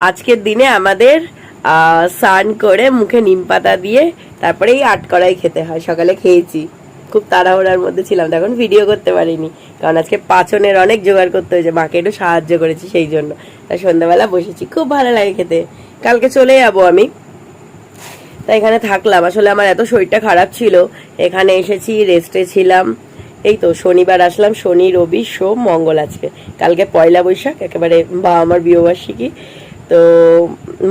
আজকের দিনে আমাদের স্নান করে মুখে নিম পাতা দিয়ে তারপরে এই আটকড়াই খেতে হয়। সকালে খেয়েছি, খুব তাড়াহুড়ার মধ্যে ছিলাম, তখন ভিডিও করতে পারিনি কারণ আজকে পাচনের অনেক জোগাড় করতে হয়েছে, মাকে একটু সাহায্য করেছি সেই জন্য। তাই সন্ধ্যাবেলা বসেছি, খুব ভালো লাগে খেতে। কালকে চলে যাবো আমি, তাই এখানে থাকলাম। আসলে আমার এত শরীরটা খারাপ ছিল, এখানে এসেছি, রেস্টে ছিলাম। এই তো শনিবার আসলাম, শনি রবি সোম মঙ্গল, আজকে কালকে পয়লা বৈশাখ, একেবারে বাবা আমার বিয়েবার্ষিকী। তো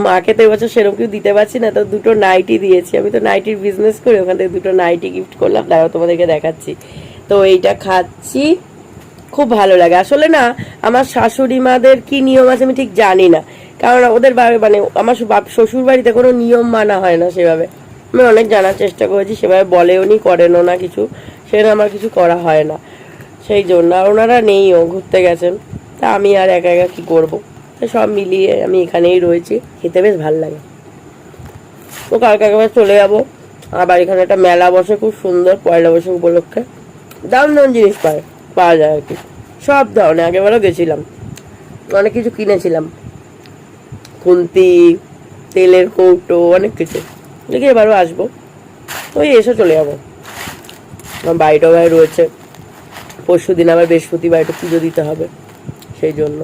মাকে তো এবছর সেরকম কিছু দিতে পারছি না, তো দুটো নাইটি দিয়েছি। আমি তো নাইটির বিজনেস করি, ওখান থেকে দুটো নাইটি গিফট করলাম, দাঁড়াও তোমাদেরকে দেখাচ্ছি। তো এইটা খাচ্ছি, খুব ভালো লাগে। আসলে না, আমার শাশুড়ি মাদের কি নিয়ম আছে আমি ঠিক জানি না, কারণ ওদের মানে আমার শ্বশুর বাড়িতে কোনো নিয়ম মানা হয় না সেভাবে। আমি অনেক জানার চেষ্টা করেছি, সেভাবে বলেও নি করেনও না কিছু, সেটা আমার কিছু করা হয় না সেই জন্য। আর ওনারা নেইও, ঘুরতে গেছেন, তা আমি আর একা একা কি করবো, সব মিলিয়ে আমি এখানেই রয়েছি। খেতে বেশ ভালো লাগে। তো কালকে একেবারে চলে যাবো। আবার এখানে একটা মেলা বসে খুব সুন্দর, পয়লা বৈশাখ উপলক্ষে দারুণ দারুণ জিনিস পাওয়া যায় আর কি, সব ধরনের। আগেবারও গেছিলাম, অনেক কিছু কিনেছিলাম, খুন্তি, তেলের কৌটো, অনেক কিছু। দেখি এবারও আসবো, ওই এসে চলে যাবো। আমার বাড়িটাও ভাই রয়েছে, পরশু দিন আবার বৃহস্পতিবার একটু পুজো দিতে হবে, সেই জন্য।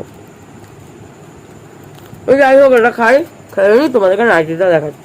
ওই যাই হোক, এটা খাই, খেয়ে তোমাদেরকে নাইটিটা দেখাচ্ছি।